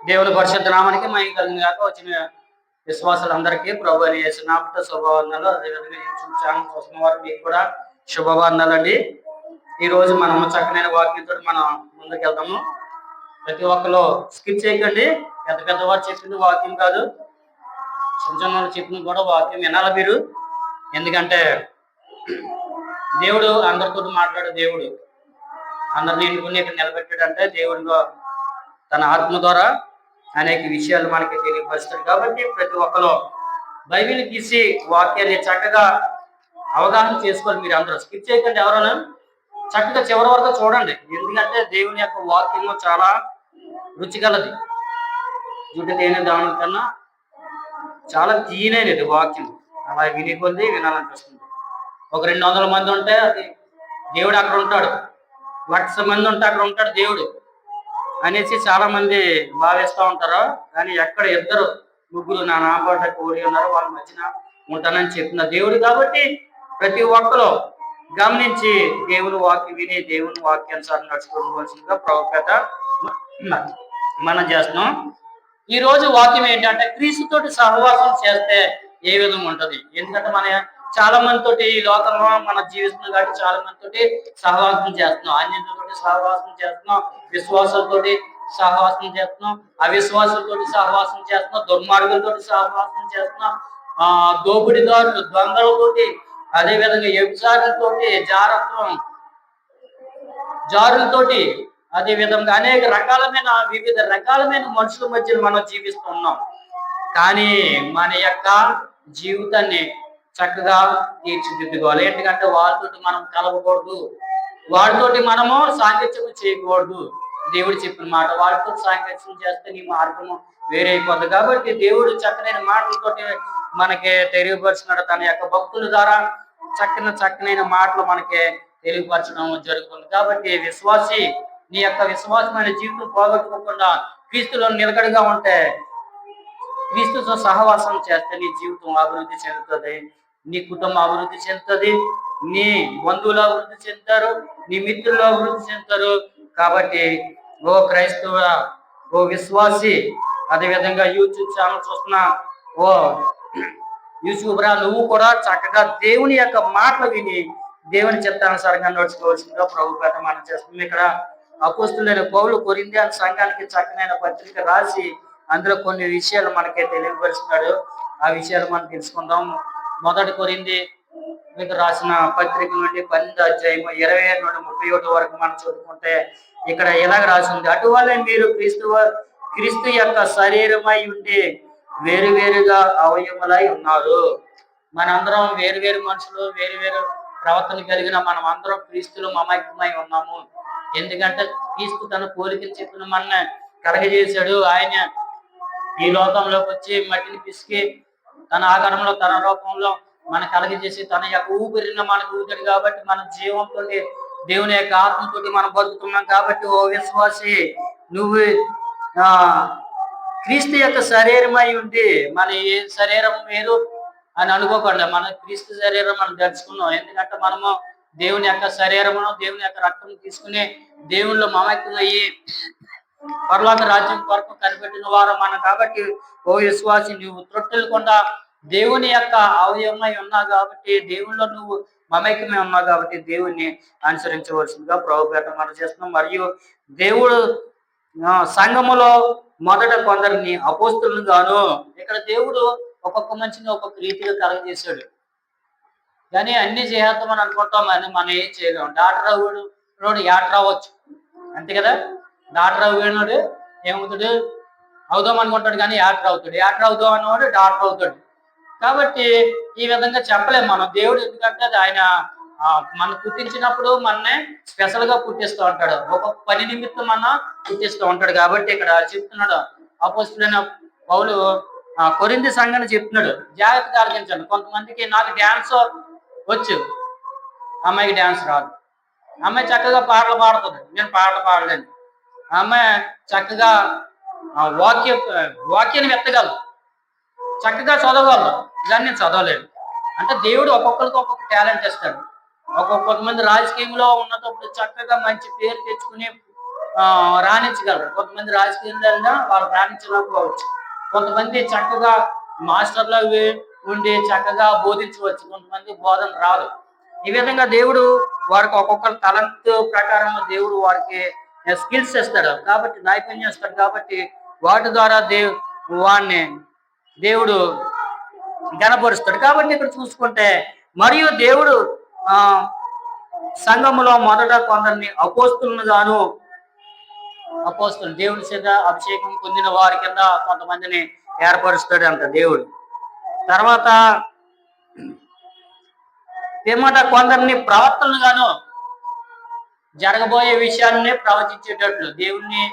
దేవుని పరిశుద్ధ నామానికి మహిమ కలిగిన గాక. వచ్చిన విశ్వాసులందరికీ ప్రభు అని యేసు నామముతో శుభవందనాలు. అదేవిధంగా యూట్యూబ్ ఛానల్ చూస్తున్న వారికి మీకు కూడా శుభవందనాలండి. ఈ రోజు మనం చక్కనైన వాక్యంతో మనం ముందుకు వెళ్దాము. ప్రతి ఒక్కరు స్కిప్ చేయకండి. పెద్ద పెద్ద వారు చెప్పింది వాక్యం కాదు, చిన్న చిన్న వాళ్ళు చెప్పింది కూడా వాక్యం వినాలి మీరు. ఎందుకంటే దేవుడు అందరితో మాట్లాడే దేవుడు, అందరిని ఎన్నుకుని ఇక్కడ నిలబెట్టాడంటే దేవుడిలో తన ఆత్మ ద్వారా అనేక విషయాలు మనకి తెలియపరుస్తాడు. కాబట్టి ప్రతి ఒక్కరు బైబిల్ తీసి వాక్యాన్ని చక్కగా అవగాహన చేసుకోవాలి. మీరు అందరూ స్కిప్ చేయకండి. ఎవరైనా చక్కగా చివరి వరకు చూడండి. ఎందుకంటే దేవుని యొక్క వాక్యము చాలా రుచిగలది. జుట్టు తేనె దాని కన్నా చాలా తీయనైనది వాక్యం. అలా విని కొద్ది వినాలనిపిస్తుంది. ఒక 200 మంది ఉంటే అది దేవుడు అక్కడ ఉంటాడు, 1,00,000 మంది ఉంటే అక్కడ ఉంటాడు దేవుడు అనేసి చాలా మంది భావిస్తూ ఉంటారు. కానీ ఎక్కడ 2 ముగ్గురు నా నాపాట కోడి ఉన్నారు, వాళ్ళ మధ్యన ఉంటానని చెప్పిన దేవుడు. కాబట్టి ప్రతి ఒక్కరు గమనించి దేవుని వాక్యం విని దేవుని వాక్యానుసారం నడుచుకోవాల్సిందిగా ప్రభుపేట మనం చేస్తున్నాం. ఈ రోజు వాక్యం ఏంటంటే క్రీస్తుతోటి సహవాసం చేస్తే ఏ విధంగా ఉంటది. ఎందుకంటే మన చాలా మందితోటి ఈ లోకంలో మనం జీవిస్తున్నాం కాబట్టి చాలా మందితోటి సహవాసం చేస్తున్నాం. అన్యులతోటి సహవాసం చేస్తున్నాం, విశ్వాసాలతోటి సహవాసం చేస్తున్నాం, అవిశ్వాసాలతోటి సహవాసం చేస్తున్నాం, దుర్మార్గులతోటి సహవాసం చేస్తున్నాం, దోపిడిదారులు దొంగలతోటి, అదే విధంగా వ్యభిచారులతోటి, జారులతోటి, అదే విధంగా అనేక రకాలమైన వివిధ రకాలమైన మనుషుల మధ్య మనం జీవిస్తున్నాం. కానీ మన యొక్క జీవితాన్ని చక్కగా తీర్చిదిద్దుకోవాలి. ఎందుకంటే వాళ్ళతోటి మనం కలవకూడదు, వాడితోటి మనము సాంగత్యం చేయకూడదు. దేవుడు చెప్పిన మాట, వాడితో సాంగత్యం చేస్తే నీ మార్గము వేరైపోతుంది. కాబట్టి దేవుడు చక్కనైన మాటలతోటి మనకి తెలియపరిచినాడు. తన యొక్క భక్తుల ద్వారా చక్కనైన మాటలు మనకి తెలియపరచడం జరుగుతుంది. కాబట్టి విశ్వాసి నీ యొక్క విశ్వాసమైన జీవితం పోగొట్టుకోకుండా క్రీస్తులో నిలకడగా ఉంటే, క్రీస్తుతో సహవాసం చేస్తే నీ జీవితం అభివృద్ధి చెందుతుంది, నీ కుటుంబం అభివృద్ధి చెందుతుంది, నీ బంధువులు అభివృద్ధి చెందుతారు, నీ మిత్రులు అభివృద్ధి చెందుతారు. కాబట్టి ఓ క్రైస్తవ, ఓ విశ్వాసి, అదేవిధంగా యూట్యూబ్ ఛానల్ చూస్తున్నా ఓ యూట్యూబరా, నువ్వు కూడా చక్కగా దేవుని యొక్క మాటలు విని దేవుని చిత్తానుసారంగా నడుచుకోవాల్సిందిగా ప్రభుపేట మనం చేస్తున్నాం. ఇక్కడ అపోస్తులైన పౌలు కొరింథీ సంఘానికి చక్కనైన పత్రిక రాసి అందులో కొన్ని విషయాలు మనకి తెలియపరుస్తున్నాడు. ఆ విషయాలు మనం తెలుసుకుందాం. 1 కొరింథీ రాసిన పత్రిక నుండి 12వ అధ్యాయం 27 నుండి 31 వరకు మనం చదువుకుంటే ఇక్కడ ఎలాగ రాసింది, అటువల్లే మీరు క్రీస్తు యొక్క శరీరమై ఉండి వేరువేరుగా అవయములై ఉన్నారు. మనందరం వేరువేరు మనుషులు, వేరువేరు ప్రవర్తన కలిగిన మనం అందరం క్రీస్తులో మమైక్యమై ఉన్నాము. ఎందుకంటే క్రీస్తు తన పోలికలు చెప్పిన మన కలగజేశాడు. ఆయన ఈ లోకంలోకి వచ్చి మట్టిని పిసికి తన ఆకారంలో తన రూపంలో మన కలగజేసి తన యొక్క ఊపిరిని మనకు ఊతాడు. కాబట్టి మన జీవంతో దేవుని యొక్క ఆత్మతోటి మనం బతుకుతున్నాం. కాబట్టి ఓ విశ్వాసి, నువ్వు క్రీస్తు యొక్క శరీరమై ఉండి, మన ఏ శరీరం వేరు అని అనుకోకుండా మన క్రీస్తు శరీరం మనం దర్చుకున్నాం. ఎందుకంటే మనము దేవుని యొక్క శరీరమును, దేవుని యొక్క రక్తం తీసుకుని దేవుళ్ళు మమైక్యం అయ్యి పరలోక రాజ్యం కొరకు కనిపెట్టిన వారు మనం. కాబట్టి ఓ విశ్వాసి, నువ్వు త్రొట్టెలకుండా దేవుని యొక్క అవయవమై ఉన్నావు. కాబట్టి దేవుళ్ళలో నువ్వు మమైక్యమై ఉన్నావు. కాబట్టి దేవుణ్ణి అనుసరించవలసిందిగా ప్రభుపేట మనం చేస్తున్నాం. మరియు దేవుడు సంఘములో మొదట కొందరిని అపోస్తులను గాను, ఇక్కడ దేవుడు ఒక్కొక్క మనిషిని ఒక్కొక్క రీతిగా కలగజేశాడు. కానీ అన్ని చేస్తామని అనుకుంటాం, అని మనం ఏం చేయలేము. డాక్టర్ అవ్వడు యాటర్ అవ్వచ్చు, అంతే కదా. డాక్టర్ అవ్వడు ఏమవుతాడు, అవుదాం అనుకుంటాడు కానీ యాటర్ అవుతాడు, యాటర్ అవుదాం అన్నవాడు డాక్టర్ అవుతాడు. కాబట్టి ఈ విధంగా చెప్పలేము మనం. దేవుడు ఎందుకంటే అది ఆయన మనం పుట్టించినప్పుడు మననే స్పెషల్ గా పుట్టిస్తూ ఉంటాడు, ఒక పని నిమిత్తం మన పుట్టిస్తూ ఉంటాడు. కాబట్టి ఇక్కడ చెప్తున్నాడు అపోస్తులైన పౌలు కొరింథీ సంఘాన్ని చెప్తున్నాడు, జాగ్రత్తగా ఆలోచించండి. కొంతమందికి నాకు డ్యాన్స్ వచ్చు, అమ్మాయికి డ్యాన్స్ రాదు. అమ్మాయి చక్కగా పాటలు పాడుతుంది, నేను పాటలు పాడలేను. అమ్మాయి చక్కగా వాక్యాన్ని వెత్తగలదు, చక్కగా చదవగలదు, దాన్ని నేను చదవలేను. అంటే దేవుడు ఒక్కొక్కరికి ఒక్కొక్క టాలెంట్ ఇస్తాడు. కొంతమంది రాజకీయంలో ఉన్నప్పుడు చక్కగా మంచి పేరు తెచ్చుకుని రాణించగలరు. కొంతమంది రాజకీయంగా వాళ్ళు రాణించలేకపోవచ్చు. కొంతమంది చక్కగా మాస్టర్లు ఉండి చక్కగా బోధించవచ్చు. కొంతమంది బోధన రాదు. ఈ విధంగా దేవుడు వారికి ఒక్కొక్కరు తలంతు ప్రకారం దేవుడు వారికి స్కిల్స్ ఇస్తాడు. కాబట్టి నైపుణ్యం ఇస్తాడు. కాబట్టి వాటి ద్వారా వాడిని దేవుడు గణపరుస్తాడు. కాబట్టి ఇక్కడ చూసుకుంటే మరియు దేవుడు ఆ సంఘములో మొదట కొందరిని అపోస్తులు దేవుడి చేత అభిషేకం పొందిన వారి కింద కొంతమందిని ఏర్పరుస్తాడు అంట దేవుడు. తర్వాత ఏమాట కొందరిని ప్రవర్తనగాను జరగబోయే విషయాన్ని ప్రవచించేటట్లు దేవుణ్ణి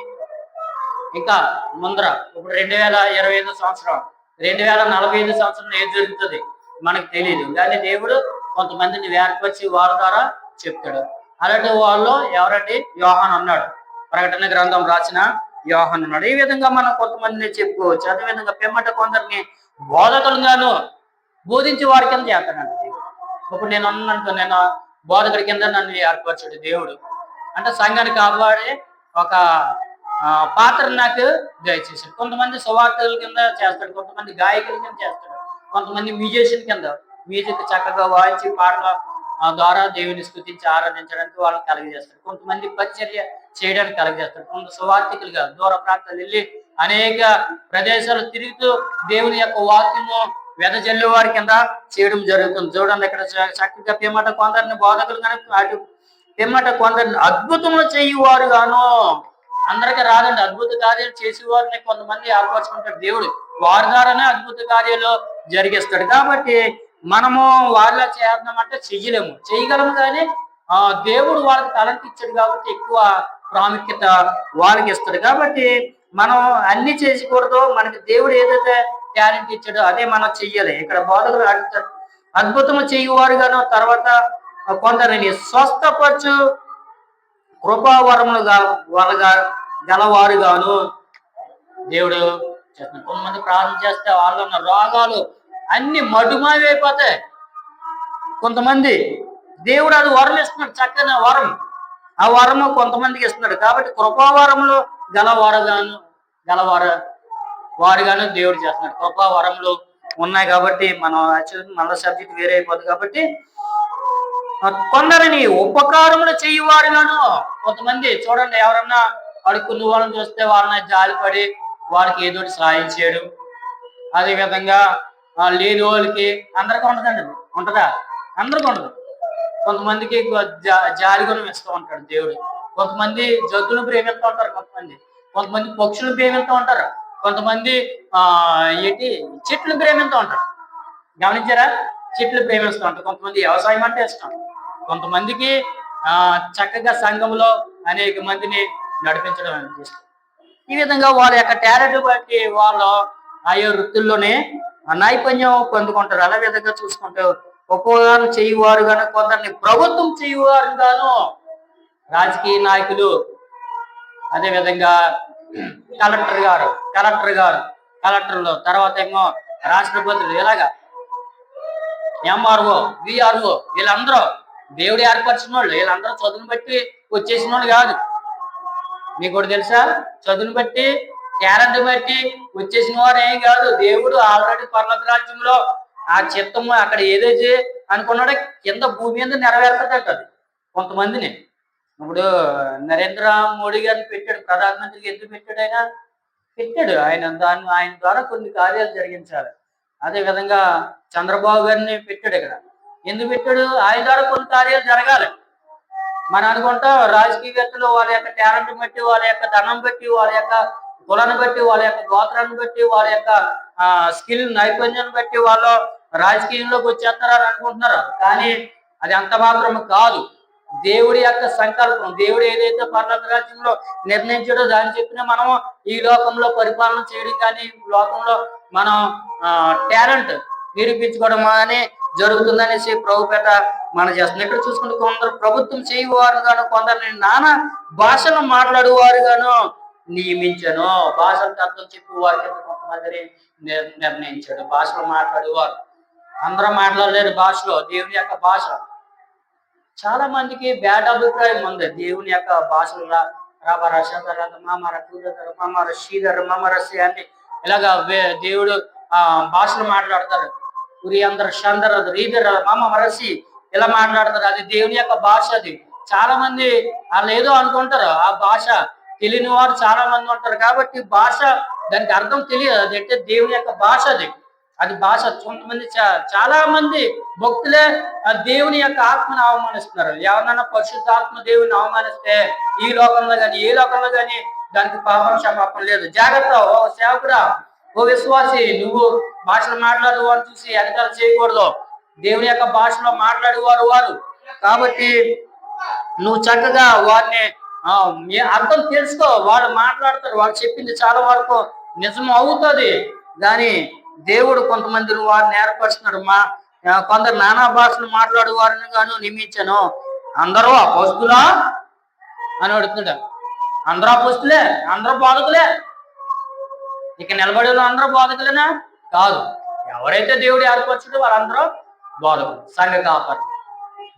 ఇంకా ముందర ఇప్పుడు 2025 సంవత్సరం 2045 సంవత్సరం ఏం జరుగుతుంది మనకు తెలియదు. కానీ దేవుడు కొంతమందిని ఏర్పరిచి వాళ్ళ ద్వారా చెప్తాడు. అలాంటి వాళ్ళు ఎవరంటే యోహాను అన్నాడు. ప్రకటన గ్రంథం రాసిన యోహాను అన్నాడు. ఈ విధంగా మనం కొంతమందిని చెప్పుకోవచ్చు. అదేవిధంగా పిమ్మట కొందరిని బోధకులుగాను బోధించే వారి కింద చేస్తాడు దేవుడు. ఇప్పుడు నేను అన్నట్టు నేను బోధకుడి కింద నన్ను ఏర్పరచాడు దేవుడు. అంటే సంఘాన్ని కాపాడే ఒక పాత్ర నాకు దయచేసాడు. కొంతమంది సువార్తల కింద చేస్తాడు, కొంతమంది గాయకుల కింద చేస్తాడు, కొంతమంది మ్యూజిషియన్ కింద మ్యూజిక్ చక్కగా వాయించి పాటల ద్వారా దేవుని స్తుతించి ఆరాధించడానికి వాళ్ళని కలిగజేస్తాడు. కొంతమంది పరిచర్య చేయడానికి కలిగజేస్తాడు. కొంత సువార్థికులుగా దూర ప్రాంతాలు వెళ్ళి అనేక ప్రదేశాలు తిరుగుతూ దేవుని యొక్క వాక్యము వెదజల్లు వారి కింద చేయడం జరుగుతుంది. చూడండి ఇక్కడ చక్కగా పిమ్మట కొందరిని బోధకులు కానీ అటు పిమ్మట కొందరిని అద్భుతములు చేయువారు గాను. అందరికీ రాదండి అద్భుత కార్యాలు చేసేవారిని కొంతమంది ఏర్పరచుకుంటాడు దేవుడు. వారి ద్వారానే అద్భుత కార్యాలు జరిగిస్తాడు. కాబట్టి మనము వారిలో చేద్దామంటే చెయ్యలేము, చేయగలము. కానీ దేవుడు వాళ్ళకి టాలెంట్ ఇచ్చాడు కాబట్టి ఎక్కువ ప్రాముఖ్యత వాళ్ళకి ఇస్తాడు. కాబట్టి మనం అన్ని చేసేకూడదు. మనకి దేవుడు ఏదైతే టాలెంట్ ఇచ్చాడో అదే మనం చెయ్యాలి. ఇక్కడ బోధకులు అడుగుతారు అద్భుతము చేయువారు గాను. తర్వాత కొందరిని స్వస్థపరచు కృపావరములు గలవారుగాను దేవుడు చేస్తున్నాడు. కొంతమంది ప్రార్థన చేస్తే వాళ్ళు ఉన్న రోగాలు అన్ని మటుమాయైపోతాయి. కొంతమంది దేవుడు అది వరం ఇస్తున్నాడు, చక్కని వరం. ఆ వరము కొంతమందికి ఇస్తున్నాడు. కాబట్టి కృపావరములు వారుగాను దేవుడు చేస్తున్నాడు. కృపావరములు ఉన్నాయి కాబట్టి మనం మళ్ళీ సబ్జెక్ట్ వేరే అయిపోతుంది. కాబట్టి కొందరిని ఉపకారములు చేయువారుగాను. కొంతమంది చూడండి, ఎవరన్నా అడుక్కున్న వాళ్ళని చూస్తే వాళ్ళని జాలిపడి వాళ్ళకి ఏదో సాయం చేయడం. అదే విధంగా లేని వాళ్ళకి అందరికీ ఉండదండి, ఉంటదా? అందరికీ ఉండదు. కొంతమందికి జాలిగుణం ఇస్తూ ఉంటాడు దేవుడు. కొంతమంది జంతువులను ప్రేమిస్తూ ఉంటారు, కొంతమంది పక్షులను ప్రేమిస్తూ ఉంటారు, కొంతమంది చెట్లు ప్రేమిస్తూ ఉంటారు. గమనించారా? చెట్లు ప్రేమిస్తూ ఉంటారు. కొంతమంది వ్యవసాయం అంటే ఇష్టం. కొంతమందికి చక్కగా సంఘంలో అనేక మందిని నడిపించడం ఇష్టం. ఈ విధంగా వాళ్ళ యొక్క టాలెంట్ బట్టి వాళ్ళు ఆయా వృత్తుల్లోనే నైపుణ్యం పొందుకుంటారు. అలా విధంగా చూసుకుంటే ఉపకారం చేయువారు గాను, కొందరిని ప్రభుత్వం చేయువారు గాను, రాజకీయ నాయకులు, అదే విధంగా కలెక్టర్లు, తర్వాత ఏమో రాష్ట్రపతులు, ఇలాగా ఎంఆర్ఓ, విఆర్ఓ, వీళ్ళందరూ దేవుడు ఏర్పరిచిన వాళ్ళు. వీళ్ళందరూ చదువును బట్టి వచ్చేసిన వాళ్ళు కాదు. మీకు కూడా తెలుసా? చదువును బట్టి టాలెంట్ బట్టి వచ్చేసిన వారు ఏం కాదు. దేవుడు ఆల్రెడీ పర్వత రాజ్యంలో ఆ చిత్తము అక్కడ ఏదైతే అనుకున్నాడో కింద భూమి మీద నెరవేరుతుందట. అది కొంతమందిని ఇప్పుడు నరేంద్ర మోడీ గారిని పెట్టాడు ప్రధానమంత్రికి. ఎందుకు పెట్టాడు? పెట్టాడు ఆయన ద్వారా కొన్ని కార్యాలు జరిగించాలి. అదే విధంగా చంద్రబాబు గారిని పెట్టాడు. ఇక్కడ ఎందుకు పెట్టాడు? ఆయన ద్వారా కొన్ని కార్యాలు జరగాలి. మనం అనుకుంటా రాజకీయవేత్తలు వాళ్ళ యొక్క టాలెంట్ బట్టి, వాళ్ళ యొక్క ధనం బట్టి, వాళ్ళ యొక్క కులాన్ని బట్టి, వాళ్ళ యొక్క గోత్రాన్ని బట్టి, వాళ్ళ యొక్క స్కిల్ నైపుణ్యాన్ని బట్టి వాళ్ళు రాజకీయంలోకి వచ్చేస్తారని అనుకుంటున్నారు. కానీ అది అంత మాత్రం కాదు. దేవుడి యొక్క సంకల్పం, దేవుడు ఏదైతే పర్లోక రాజ్యంలో నిర్ణయించాడో దాన్ని చెప్పిన మనం ఈ లోకంలో పరిపాలన చేయడం కానీ లోకంలో మనం టాలెంట్ నిరూపించుకోవడం అని జరుగుతుందనేసి ప్రభుపేట మనం చేస్తున్నాం. ఇక్కడ చూసుకుంటే కొందరు ప్రభుత్వం చేయవారు గాను, కొందరిని నానా భాషలు మాట్లాడేవారు గాను నియమించాను. భాషలకు అర్థం చెప్పేవారి కింద కొంతమందిని నిర్ణయించాడు. భాషలు మాట్లాడేవారు అందరూ మాట్లాడలేరు. భాషలో దేవుని యొక్క భాష చాలా మందికి బ్యాడ్ అభిప్రాయం ఉంది. దేవుని యొక్క భాషలు రబర శదర మామర కూదర మమర శ్రీధర మమరసి అంటే ఇలాగా దేవుడు భాషలు మాట్లాడతారు. ఉరి అందరు షందర రీదర మమరసి ఇలా మాట్లాడతారు. అది దేవుని యొక్క భాష. అది చాలా మంది వాళ్ళు ఏదో అనుకుంటారు. ఆ భాష తెలియని వారు చాలా మంది ఉంటారు. కాబట్టి భాష దానికి అర్థం తెలియదు. అదంటే దేవుని యొక్క భాష. అది అది భాష. కొంతమంది చాలా మంది భక్తులే ఆ దేవుని యొక్క ఆత్మను అవమానిస్తున్నారు. ఎవరినైనా పరిశుద్ధాత్మ దేవుని అవమానిస్తే ఈ లోకంలో కానీ ఏ లోకంలో కానీ దానికి పాపం క్షమాపణ లేదు. జాగ్రత్త ఓ సేవకుడా, ఓ విశ్వాసి, నువ్వు భాషలు మాట్లాడేవారు చూసి ఎగతాళి చేయకూడదు. దేవుని యొక్క భాషలో మాట్లాడేవారు వారు. కాబట్టి నువ్వు చక్కగా వారిని అర్థం తెలుసుకో. వాళ్ళు మాట్లాడతారు, వాళ్ళు చెప్పింది చాలా వరకు నిజం అవుతుంది. కానీ దేవుడు కొంతమంది వారిని ఏర్పరుస్తున్నాడు. కొందరు నానా భాషలు మాట్లాడే వారిని గాను నియమించాను. అందరూ అపోస్తులా అని అడుగుతున్నాడు. అందరూ అపోస్తులే, అందరూ బోధకులే. ఇక నిలబడే అందరూ బోధకులేనా? కాదు. ఎవరైతే దేవుడు ఏర్పరచుడో వాళ్ళందరూ బోధకులు, సంఘ కాపరులు,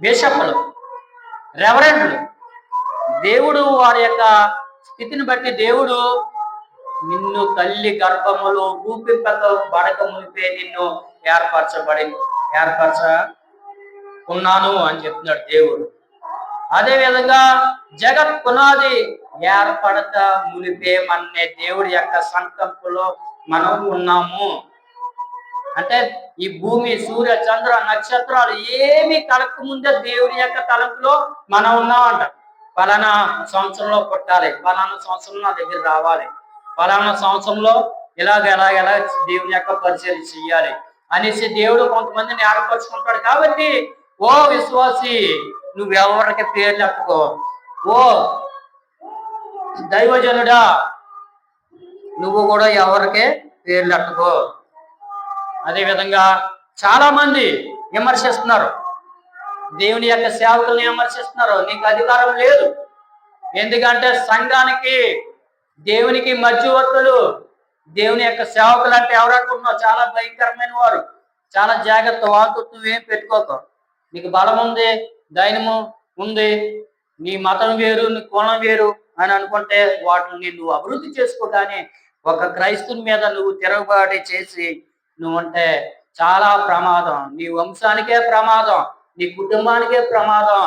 బిషపులు, రెవరెండ్లు. దేవుడు వారి యొక్క స్థితిని బట్టి దేవుడు నిన్ను తల్లి గర్భములో రూపింపక బడక మునిపే నిన్ను ఏర్పరచుకున్నాను అని చెప్తున్నాడు దేవుడు. అదే విధంగా జగత్ పునాది ఏర్పడక మునిపే మననే దేవుడి యొక్క సంకల్పంలో మనం ఉన్నాము. అంటే ఈ భూమి, సూర్య, చంద్ర, నక్షత్రాలు ఏమి కలక ముందే దేవుడి యొక్క తలంపులో మనం ఉన్నామంట. ఫలానా సంవత్సరంలో పుట్టాలి, ఫలానా సంవత్సరంలో నా దగ్గర రావాలి, ఫలానా సంవత్సరంలో ఎలా దేవుని యొక్క పరిచయం చెయ్యాలి అనేసి దేవుడు కొంతమందిని ఏర్పరచుకుంటాడు. కాబట్టి ఓ విశ్వాసి, నువ్వెవరికి పేర్లు ఎత్తుకో. ఓ దైవజనుడా, నువ్వు కూడా ఎవరికే పేర్లు ఎత్తుకో. అదే విధంగా చాలా మంది విమర్శిస్తున్నారు, దేవుని యొక్క సేవకుల్ని విమర్శిస్తున్నారు. నీకు అధికారం లేదు. ఎందుకంటే సంఘానికి దేవునికి మధ్యవర్తులు దేవుని యొక్క సేవకులు అంటే ఎవరు అనుకుంటున్నావు? చాలా భయంకరమైన వారు. చాలా జాగ్రత్త. వాళ్ళతో నువ్వేం పెట్టుకోకు. నీకు బలం ఉంది, దైనము ఉంది, నీ మతం వేరు, నీ కోణం వేరు అని అనుకుంటే వాటిని నువ్వు అభివృద్ధి చేసుకో. కానీ ఒక క్రైస్తుని మీద నువ్వు తిరగబాటు చేసి నువ్వుంటే చాలా ప్రమాదం. నీ వంశానికే ప్రమాదం, నీ కుటుంబానికే ప్రమాదం.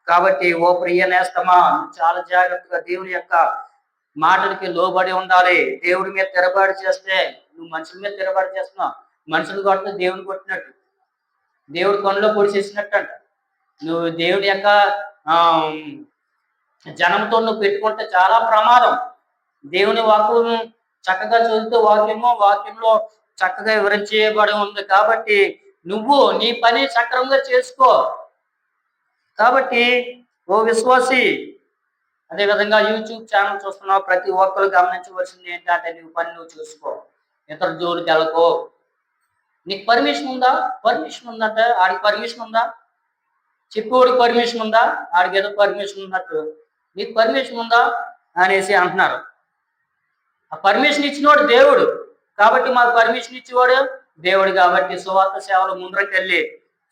కాబట్టి ఓ ప్రియ నేస్తమా, చాలా జాగ్రత్తగా దేవుని యొక్క మాటలకి లోబడి ఉండాలి. దేవుడి మీద తిరగబాటు చేస్తే నువ్వు మనుషుల మీద తిరగబాటు చేస్తున్నావు. మనుషులు కొట్టిన దేవుని కొట్టినట్టు, దేవుడి కొనలో పొడిచేసినట్టు అంట. నువ్వు దేవుడి యొక్క జనంతో నువ్వు పెట్టుకుంటే చాలా ప్రమాదం. దేవుని వాక్యం చక్కగా చదువుతూ వాక్యంలో చక్కగా వివరించబడి ఉంది. కాబట్టి నువ్వు నీ పని సక్రమంగా చేసుకో. కాబట్టి ఓ విశ్వాసి, అదేవిధంగా యూట్యూబ్ ఛానల్ చూస్తున్నావు, ప్రతి ఒక్కరు గమనించవలసింది ఏంటంటే నువ్వు పని నువ్వు చూసుకో, ఇతర జోలికి వెళ్ళకో. నీకు పర్మిషన్ ఉందా? పర్మిషన్ ఉందంటే ఆడికి పర్మిషన్ ఉందా? చెప్పేవాడికి పర్మిషన్ ఉందా? ఆడికి ఏదో పర్మిషన్ ఉన్నట్టు నీకు పర్మిషన్ ఉందా అనేసి అంటున్నారు. ఆ పర్మిషన్ ఇచ్చినవాడు దేవుడు. కాబట్టి మాకు పర్మిషన్ ఇచ్చేవాడు దేవుడు. కాబట్టి సువార్త సేవలు ముందరకెళ్ళి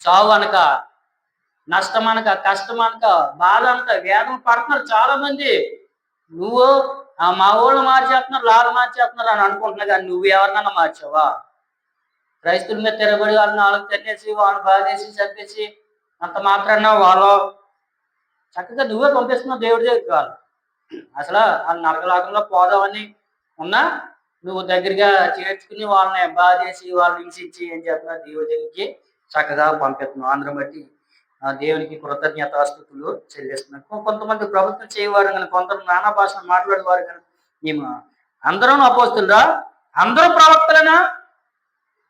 చావు అనక, నష్టం అనక, కష్టం అనక, బాధ అనక, వేదన పడుతున్నారు చాలా మంది. నువ్వు మా ఊళ్ళో మార్చేస్తున్నారు, లాలు మార్చేస్తున్నారు అని అనుకుంటున్నా. కానీ నువ్వు ఎవరినన్నా మార్చావా? క్రైస్తుల మీద తిరగబడి వాళ్ళని వాళ్ళకి తన్నేసి, వాళ్ళని బాధేసి చంపేసి అంత మాత్రాన వాళ్ళు చక్కగా నువ్వే పంపిస్తున్నావు దేవుడి దగ్గరికి. వాళ్ళు అసలు ఆ నరకలాగంలో పోదామని ఉన్నా నువ్వు దగ్గరగా చేర్చుకుని వాళ్ళని బాధేసి వాళ్ళని హింసించి ఏం చేస్తున్నావు? దేవుడి దగ్గరికి చక్కగా పంపిస్తున్నావు. అందరం బట్టి దేవునికి కృతజ్ఞతాస్తుతులు చెల్లిస్తున్నారు. కొంతమంది ప్రభుత్వం చేయవారు కానీ, కొంతమంది నానా భాషను మాట్లాడేవారు కానీ, మేము అందరూ అపోస్తులురా? అందరూ ప్రవక్తలేనా?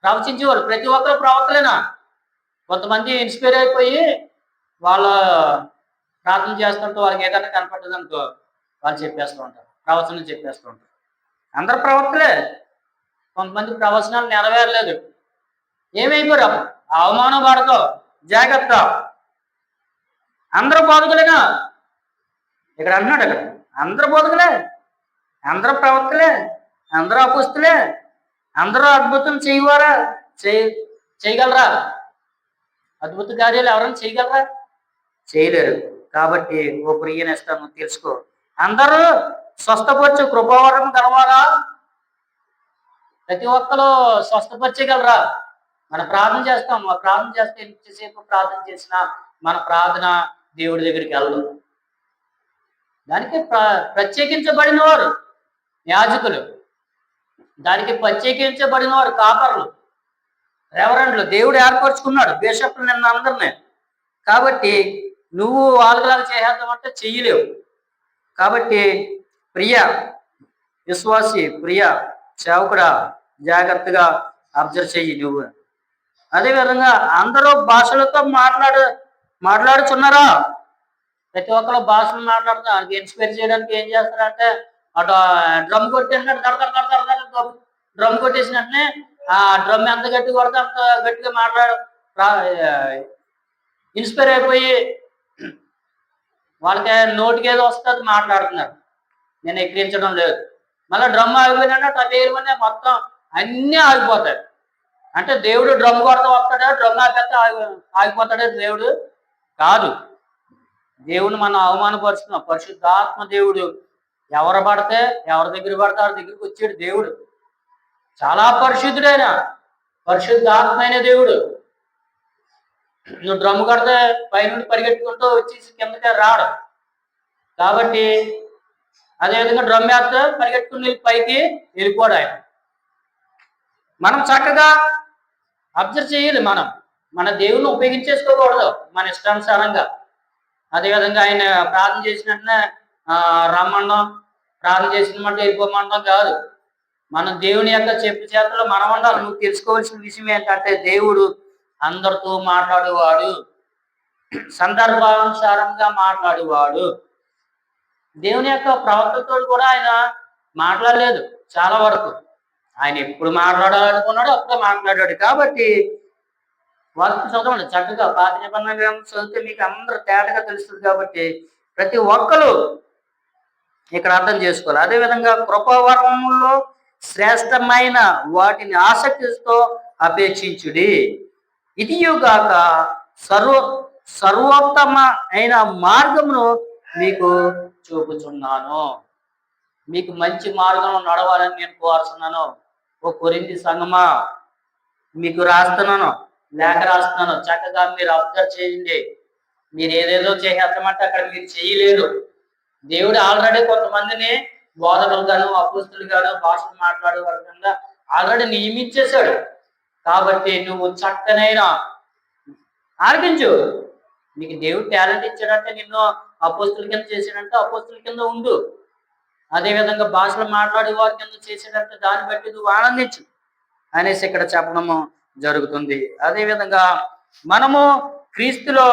ప్రవచించేవారు ప్రతి ఒక్కరు ప్రవక్తలేనా? కొంతమంది ఇన్స్పైర్ అయిపోయి వాళ్ళ ప్రార్థన చేస్తుంటే వాళ్ళకి ఏదైనా కనపడ్డది అనుకో వాళ్ళు చెప్పేస్తూ ఉంటారు, ప్రవచనం చెప్పేస్తూ ఉంటారు. అందరు ప్రవక్తలే. కొంతమంది ప్రవచనాలు నెరవేరలేదు. ఏమైపోయారు? అవమానం పడతావు, జాగ్రత్త. అందరూ బోధకులేనా? ఇక్కడ అంటున్నాడు, అక్కడ అందరూ బోధకులే, అందరూ ప్రవక్తలే, అందరూ అపోస్తులే, అందరూ అద్భుతం చేయగలరా? అద్భుత కార్యాలు ఎవరైనా చేయగలరా? చేయలేరు. కాబట్టి ఓ ప్రియనేస్తాను తెలుసుకో, అందరూ స్వస్థపరచు కృపావరం గలవారా? ప్రతి ఒక్కరు స్వస్థపరచగలరా? మన ప్రార్థన చేస్తాం, ప్రార్థన చేస్తే ఎంతసేపు ప్రార్థన చేసినా మన ప్రార్థన దేవుడి దగ్గరికి వెళ్ళదు. దానికి ప్రత్యేకించబడిన వారు యాజకులు, దానికి ప్రత్యేకించబడిన వారు కాపర్లు, రెవరెండ్లు. దేవుడు ఏర్పరచుకున్నాడు బిషప్లు నిన్న అందరినీ. కాబట్టి నువ్వు వాళ్ళలాగా చేసేద్దామంటే చెయ్యలేవు. కాబట్టి ప్రియ విశ్వాసి, ప్రియ సేవకుడా, జాగ్రత్తగా అబ్జర్వ్ చెయ్యి నువ్వు. అదేవిధంగా అందరూ భాషలతో మాట్లాడుచున్నారా? ప్రతి ఒక్కరు భాషలు మాట్లాడుతున్నారు. ఆయనకి ఇన్స్పైర్ చేయడానికి ఏం చేస్తారంటే అటు డ్రమ్ కొట్టేసినట్టు డ్రమ్ కొట్టేసిన వెంటనే ఆ డ్రమ్ ఎంత గట్టిగా కొడితే అంత గట్టిగా ఇన్స్పైర్ అయిపోయి వాళ్ళకి నోటికి ఏదో వస్తుంది మాట్లాడుతున్నారు. నేను ఎక్కిరించడం లేదు. మళ్ళీ డ్రమ్ ఆగిపోయినా టేరుమనే మొత్తం అన్నీ ఆగిపోతాయి. అంటే దేవుడు డ్రమ్ కొడతా వస్తాడా, డ్రమ్ ఆగిపోతే ఆగిపోతాడే దేవుడు? కాదు. దేవుని మనం అవమానపరుచుకున్నాం. పరిశుద్ధాత్మ దేవుడు ఎవరు పడితే ఎవరి దగ్గర పడితే వారి దగ్గరికి వచ్చాడు దేవుడు. చాలా పరిశుద్ధుడైన పరిశుద్ధాత్మైన దేవుడు. నువ్వు డ్రమ్ము కడితే పైనుండి పరిగెట్టుకుంటూ వచ్చేసి కిందకే రాడు. కాబట్టి అదేవిధంగా డ్రమ్ వేస్తే పరిగెట్టుకుని పైకి వెళ్ళిపోడు ఆయన. మనం చక్కగా అబ్జర్వ్ చేయాలి. మన దేవుని ఉపయోగించేసుకోకూడదు మన ఇష్టానుసారంగా. అదేవిధంగా ఆయన ప్రార్థన చేసినట్టునే రమ్మడం, ప్రార్థన చేసినట్టు వెళ్ళిపోమంటాం కాదు. మన దేవుని యొక్క చెప్పు చేతలో మనం ఉండాలి. నువ్వు తెలుసుకోవాల్సిన విషయం ఏంటంటే దేవుడు అందరితో మాట్లాడేవాడు, సందర్భానుసారంగా మాట్లాడేవాడు. దేవుని యొక్క ప్రవర్తనతో కూడా ఆయన మాట్లాడలేదు చాలా వరకు. ఆయన ఎప్పుడు మాట్లాడాలనుకున్నాడో అప్పుడే మాట్లాడాడు. కాబట్టి వాక్యం చదవండి చక్కగా. పాత నిబంధన గ్రంథం చదివితే మీకు అందరూ తేటగా తెలుస్తుంది. కాబట్టి ప్రతి ఒక్కరు ఇక్కడ అర్థం చేసుకోవాలి. అదేవిధంగా కృపావరములో శ్రేష్టమైన వాటిని ఆసక్తితో అపేక్షించుడి. ఇదియుగాక సర్వోత్తమ అయిన మార్గమును మీకు చూపుచున్నాను. మీకు మంచి మార్గంలో నడవాలని నేను కోరుతున్నాను. ఓ కొరింథీ సంఘమా, మీకు రాస్తున్నాను, లేఖ రాస్తున్నాను. చక్కగా మీరు అబ్జర్వ్ చేయండి. మీరు ఏదేదో చేసేస్తామంటే అక్కడ మీరు చేయలేరు. దేవుడు ఆల్రెడీ కొంతమందిని బోధకులు గాను, అపోస్తులు గాను, భాషలు మాట్లాడే వాళ్ళ కింద ఆల్రెడీ నియమించేశాడు. కాబట్టి నువ్వు చక్కనైనా ఆర్గించు. నీకు దేవుడు టాలెంట్ ఇచ్చాడంటే నిన్ను అపోస్తుల కింద చేశాడంటే అపోస్తుల కింద ఉండు. అదేవిధంగా భాషలు మాట్లాడే వారి కింద చేశాడంటే దాన్ని బట్టి నువ్వు ఆనందించు అనేసి ఇక్కడ చెప్పడము జరుగుతుంది. అదేవిధంగా మనము క్రీస్తులో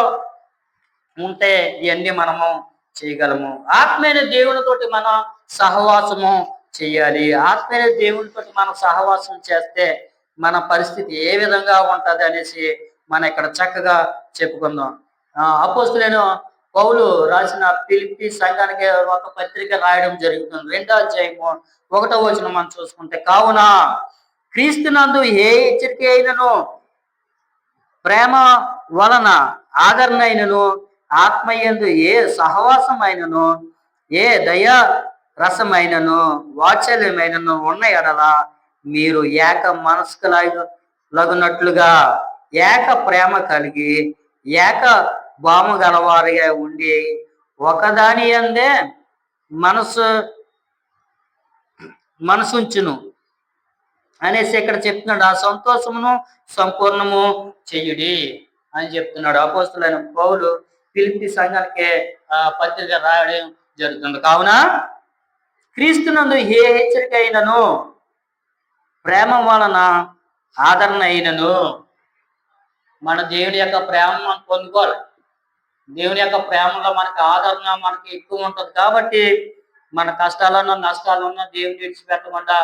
ఉంటే ఇవన్నీ మనము చేయగలము. ఆత్మీయ దేవునితోటి మనం సహవాసము చేయాలి. ఆత్మీయ దేవునితోటి మనం సహవాసం చేస్తే మన పరిస్థితి ఏ విధంగా ఉంటది అనేసి మనం ఇక్కడ చక్కగా చెప్పుకుందాం. అపోస్తులైన పౌలు రాసిన ఫిలిప్పీ సంఘానికి ఒక పత్రిక రాయడం జరుగుతుంది. 2వ అధ్యాయము 1వ వచనం మనం చూసుకుంటే, కావున క్రీస్తునందు ఏ హెచ్చరిక అయినను, ప్రేమ వలన ఆదరణ అయినను, ఆత్మయందు ఏ సహవాసం అయినను, ఏ దయా రసమైనను, వాత్సల్యమైనను ఉన్న ఎడల మీరు ఏక మనస్కులగునట్లుగా ఏక ప్రేమ కలిగి ఏక భామ గలవారిగా ఉండి ఒకదాని అందే మనసుంచును అనేసి ఇక్కడ చెప్తున్నాడు. ఆ సంతోషమును సంపూర్ణము చెయ్యుడి అని చెప్తున్నాడు అపోస్తులైన పౌలు ఫిలిప్పీ సంఘానికి పత్రిక రాయడం జరుగుతుంది. కావున క్రీస్తునందు ఏ హెచ్చరిక అయినను, ప్రేమ వలన ఆదరణ అయినను, మన దేవుని యొక్క ప్రేమను మనం పొందుకోవాలి. దేవుని యొక్క ప్రేమలో మనకి ఆదరణ మనకి ఎక్కువ ఉంటుంది. కాబట్టి మన కష్టాలన్నా నష్టాలన్నా దేవుని విడిచిపెట్టకుండా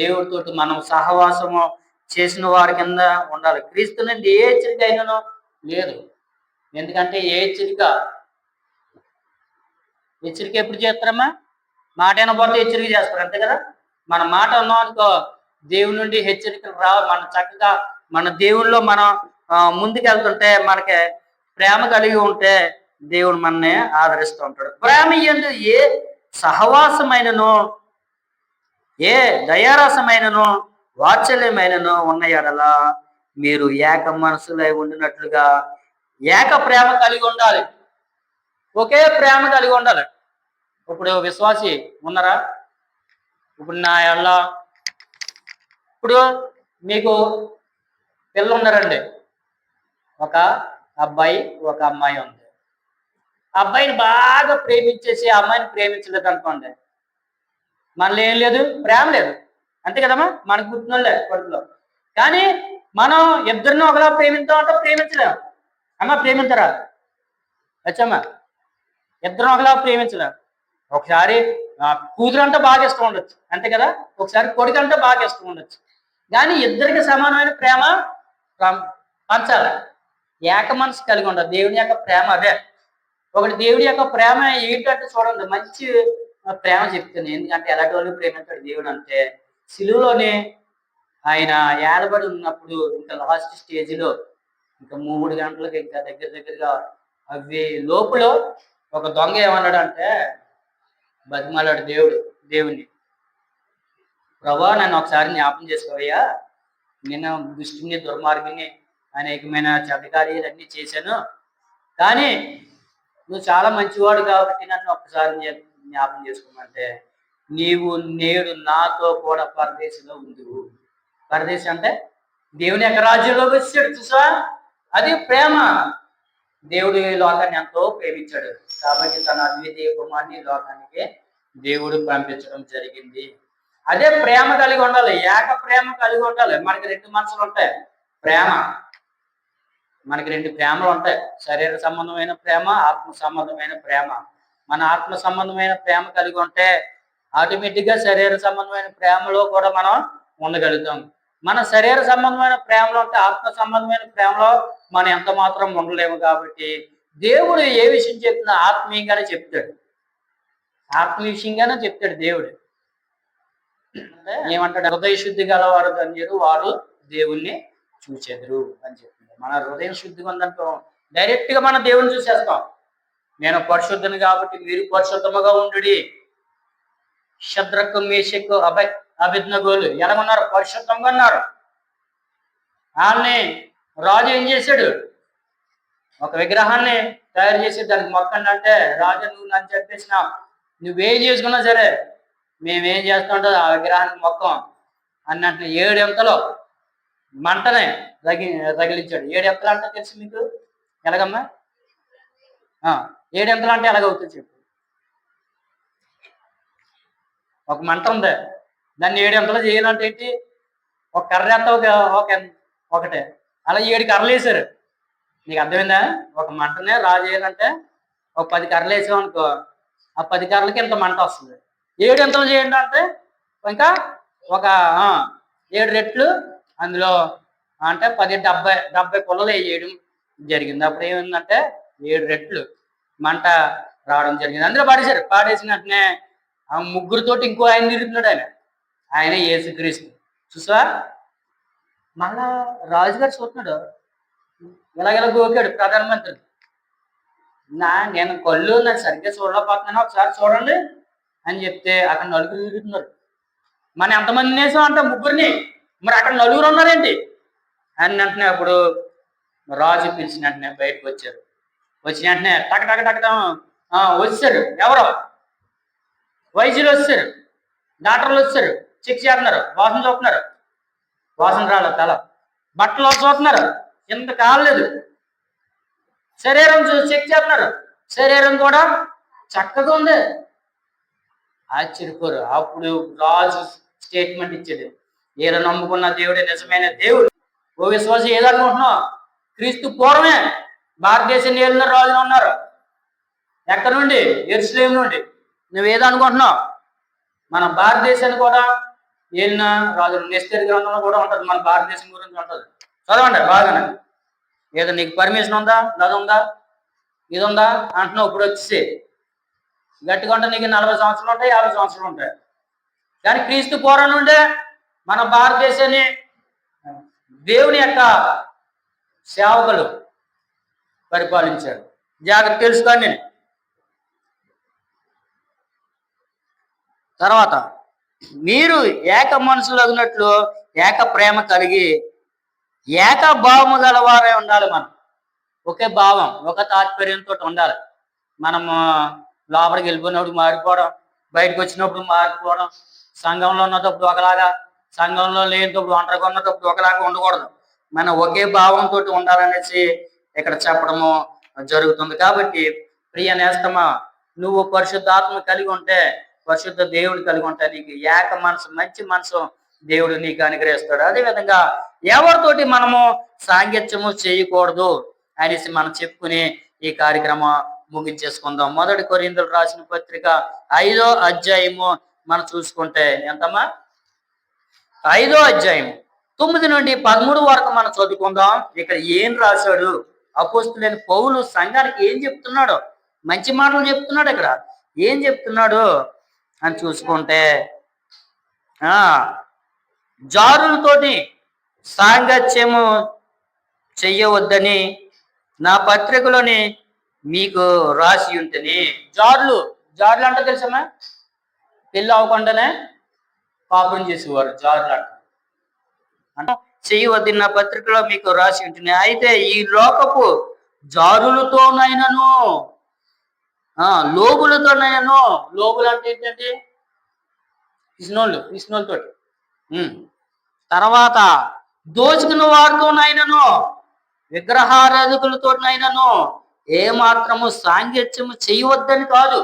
దేవుడితోటి మనం సహవాసము చేసిన వారి కింద ఉండాలి. క్రీస్తు నుండి ఏ హెచ్చరిక అయినను లేదు. ఎందుకంటే ఏ హెచ్చరిక ఎప్పుడు చేస్తారమ్మా? మాట అయినపోతే హెచ్చరిక చేస్తారు, అంతే కదా. మన మాట అన్నాం అనుకో దేవుని నుండి హెచ్చరికలు రావు. మనం చక్కగా మన దేవుల్లో మనం ముందుకు వెళ్తుంటే మనకి ప్రేమ కలిగి ఉంటే దేవుడు మనల్ని ఆదరిస్తూ ఉంటాడు. ప్రేమ యందు ఏ సహవాసమైనను ఏ దయారసమైనను వాత్సల్యమైనను ఉన్న ఎడల మీరు ఏక మనసులై ఉండినట్లుగా ఏక ప్రేమ కలిగి ఉండాలి. ఒకే ప్రేమ కలిగి ఉండాలి. ఇప్పుడు విశ్వాసి ఉన్నారా? ఇప్పుడు నా ఎల్ల ఇప్పుడు మీకు పిల్లలు ఉన్నారండి. ఒక అబ్బాయి ఒక అమ్మాయి ఉంది. అబ్బాయిని బాగా ప్రేమించేసి ఆ అమ్మాయిని ప్రేమించలేదు అనుకోండి, మనలో ఏం లేదు, ప్రేమ లేదు. అంతే కదమ్మా, మనకు పుట్టినోళ్ళే కొడుకులో. కానీ మనం ఇద్దరిని ఒకలా ప్రేమిద్దామంటే ప్రేమించలేము. అమ్మ ప్రేమించరా వచ్చమ్మా? ఇద్దరు ఒకలా ప్రేమించలేము. ఒకసారి కూతురు అంటే బాగా ఇష్టం ఉండొచ్చు, అంతే కదా. ఒకసారి కొడుకు అంటే బాగా ఇష్టం ఉండొచ్చు. కానీ ఇద్దరికి సమానమైన ప్రేమ పంచాలి. ఏక మనసు కలిగి ఉండదు. దేవుని యొక్క ప్రేమ అదే. ఒకటి దేవుడి యొక్క ప్రేమ ఏంటంటే చూడండి, మంచి ప్రేమ చెప్తుంది. ఎందుకంటే ఎలాంటి వాళ్ళు ప్రేమించాడు దేవుడు అంటే, సిలువలోనే ఆయన ఏడబడి ఉన్నప్పుడు ఇంకా లాస్ట్ స్టేజ్లో ఇంకా 3 గంటలకు ఇంకా దగ్గరగా అవి లోపులో ఒక దొంగ ఏమన్నాడంటే బతిమాలాడు దేవుణ్ణి, ప్రభా నన్ను ఒకసారి జ్ఞాపకం చేసుకోవయ్యా, నేను దుష్టుని దుర్మార్గుని అనేకమైన చెడ్డ కార్యాలన్నీ చేశాను, కానీ నువ్వు చాలా మంచివాడు కాబట్టి నన్ను ఒక్కసారి జ్ఞాపకం చేసుకోమంటే, నీవు నేడు నాతో కూడా పరదేశంలో ఉందువు. పరదేశం అంటే దేవుని యొక్క రాజ్యంలోకి వచ్చాడు. చూసా, అది ప్రేమ. దేవుడు ఈ లోకాన్ని ఎంతో ప్రేమించాడు కాబట్టి తన అద్వితీయ కుమారుని లోకానికి దేవుడు పంపించడం జరిగింది. అదే ప్రేమ కలిగి ఉండాలి. ఏక ప్రేమ కలిగి ఉండాలి. మనకి 2 మనసులు ఉంటాయి. ప్రేమ మనకి 2 ప్రేమలు ఉంటాయి. శరీర సంబంధమైన ప్రేమ, ఆత్మ సంబంధమైన ప్రేమ. మన ఆత్మ సంబంధమైన ప్రేమ కలిగి ఉంటే ఆటోమేటిక్గా శరీర సంబంధమైన ప్రేమలో కూడా మనం ఉండగలుగుతాం. మన శరీర సంబంధమైన ప్రేమలో ఉంటే ఆత్మ సంబంధమైన ప్రేమలో మనం ఎంత మాత్రం ఉండలేము. కాబట్టి దేవుడు ఏ విషయం చెప్తున్నా ఆత్మీయంగానే చెప్తాడు. ఆత్మీయంగానే చెప్తాడు దేవుడు. ఏమంటాడు? హృదయ శుద్ధి గలవారు ధన్యులు, వారు దేవుణ్ణి చూచెదరు అని చెప్తుంది. మన హృదయం శుద్ధిగా ఉందంటూ డైరెక్ట్ గా మనం దేవుని చూసేస్తాం. నేను పరిశుద్ధుని కాబట్టి మీరు పరిశుద్ధముగా ఉండుడి. శద్రకు, మేషకు, అబేద్నెగోలు ఎలాగున్నారు? పరిశుద్ధంగా ఉన్నారు. వాళ్ళని రాజు ఏం చేశాడు? ఒక విగ్రహాన్ని తయారు చేసి దానికి మొక్కండి అంటే, రాజు నువ్వు నన్ను చెప్పేసినావు, నువ్వేం చేసుకున్నా సరే మేమేం చేస్తూ ఉంటుంది ఆ విగ్రహానికి మొక్కం అన్నట్లు 7 ఎంతలో మంటనే తగిలించాడు. 7 ఎంతలు అంటే తెలుసు మీకు? ఎలాగమ్మా 7 ఎంతలు అంటే ఎలాగవుతుంది చెప్పు? ఒక మంట ఉంది, దాన్ని 7 ఎంతలు చేయాలంటే ఏంటి? ఒక కర్ర ఎంత ఒకటే, అలా 7 కర్రలు వేసారు. నీకు అర్థమైందా? ఒక మంటనే రాజు చేయాలంటే ఒక 10 కర్రలు వేసామనుకో, ఆ 10 కర్రలకి ఇంత మంట వస్తుంది. 7 ఎంతలు చేయండి అంటే ఇంకా ఒక 7 రెట్లు అందులో అంటే 70 పుల్లలు వేయడం జరిగింది. అప్పుడు ఏమైందంటే 7 రెట్లు మంట రావడం జరిగింది. అందులో పాడేసిన వెంటనే ఆ ముగ్గురితోటి ఇంకో ఆయన తిరుగుతున్నాడు. ఆయన యేసుక్రీస్తు. చూసా, మళ్ళా రాజుగారు చూస్తున్నాడు, ఇలాగెలా గోకాడు ప్రధానమంత్రి. నేను కళ్ళు నాకు సరిగ్గా చూడలేకపోతున్నాను, ఒకసారి చూడండి అని చెప్తే అక్కడ 4 తిరుగుతున్నారు. మనం ఎంతమంది వేసాం అంటే 3ని, మరి అక్కడ 4 ఉన్నారేంటి అని వెంటనే అప్పుడు రాజు పిలిచిన వెంటనే బయటకు వచ్చారు. వచ్చిన వెంటనే టక వచ్చారు. ఎవరో వైద్యులు వచ్చారు, డాక్టర్లు వచ్చారు, చెక్ చేస్తున్నారు, వాసన చూస్తున్నారు. వాసన రాళ్ళ తల బట్టలు చూస్తున్నారు, ఇంత కాలేదు. శరీరం చెక్ చేస్తున్నారు, శరీరం కూడా చక్కగా ఉంది. ఆశ్చర్యపోరు. అప్పుడు రాజు స్టేట్మెంట్ ఇచ్చాడు, ఏదో నమ్ముకున్న దేవుడే నిజమైన దేవుడు. ఓ విశ్వాసం ఏదనుకుంటున్నావు? క్రీస్తు పూర్వమే భారతదేశం ఏలిన రాజులు ఉన్నారు. ఎక్కడి నుండి? యెరూషలేము నుండి. నువ్వేదనుకుంటున్నావు? మన భారతదేశాన్ని కూడా ఏలిన రాజులు నెస్తేరు గ్రంథంలో కూడా ఉంటుంది, మన భారతదేశం గురించి ఉంటుంది. చదవండి బాగానే. ఏదో నీకు పర్మిషన్ ఉందా, అది ఉందా, ఇది ఉందా అంటున్నావు. ఇప్పుడు వచ్చేసి గట్టిగా ఉంటే నీకు 40 సంవత్సరాలు ఉంటాయి, 50 సంవత్సరాలు ఉంటాయి. కానీ క్రీస్తు పూర్వం నుండే మన భారతదేశాన్ని దేవుని యొక్క సేవకులు పరిపాలించారు. జాగ్రత్త తెలుసుకోండి. తర్వాత మీరు ఏక మనసులగినట్లు ఏక ప్రేమ కలిగి ఏక భావము గలవారే ఉండాలి. మనం ఒకే భావం, ఒక తాత్పర్యంతో ఉండాలి. మనము లోపలికి వెళ్ళిపోయినప్పుడు మారిపోవడం, బయటకు వచ్చినప్పుడు మారిపోవడం, సంఘంలో ఉన్నప్పుడు ఒకలాగా, సంఘంలో లేనప్పుడు ఒంటరిగా ఉన్నప్పుడు ఒకలాగా ఉండకూడదు. మనం ఒకే భావంతో ఉండాలనేసి ఇక్కడ చెప్పడము జరుగుతుంది. కాబట్టి ప్రియ నేస్తమా, నువ్వు పరిశుద్ధాత్మ కలిగి ఉంటే, పరిశుద్ధ దేవుడు కలిగి ఉంటే నీకు ఏక మనసు, మంచి మనసు దేవుడు నీకు అనుగ్రహిస్తాడు. అదేవిధంగా ఎవరితోటి మనము సాంగత్యము చేయకూడదు అనేసి మనం చెప్పుకుని ఈ కార్యక్రమం ముగించేసుకుందాం. 1 కొరింథీయులు రాసిన పత్రిక 5వ అధ్యాయము మనం చూసుకుంటే ఎంతమ్మా, 5వ అధ్యాయము 9 నుండి 13 వరకు మనం చదువుకుందాం. ఇక్కడ ఏం రాశాడు అపోస్తులైన పౌలు సంఘానికి ఏం చెప్తున్నాడు? మంచి మాటలు చెప్తున్నాడు. ఇక్కడ ఏం చెప్తున్నాడు అని చూసుకుంటే, జారులతోటి సాంగత్యము చెయ్యవద్దని నా పత్రికలోని మీకు రాసి ఉంటుంది. జారులు అంటే తెలుసమ్మా, పెళ్ళి అవ్వకుండానే పాపం చేసేవారు జారులు అంటే చేయవద్దని నా పత్రికలో మీకు రాసి ఉంటుంది. అయితే ఈ లోకపు జారులతోనైనను, లోబులతోనైనను, లోబులు అంటే ఏంటంటే ఇస్నోళ్ళతోటి, తర్వాత దోచుకున్న వారితోనైనను, విగ్రహారాధకులతోనైనను ఏ మాత్రము సాంగత్యము చేయవద్దని కాదు.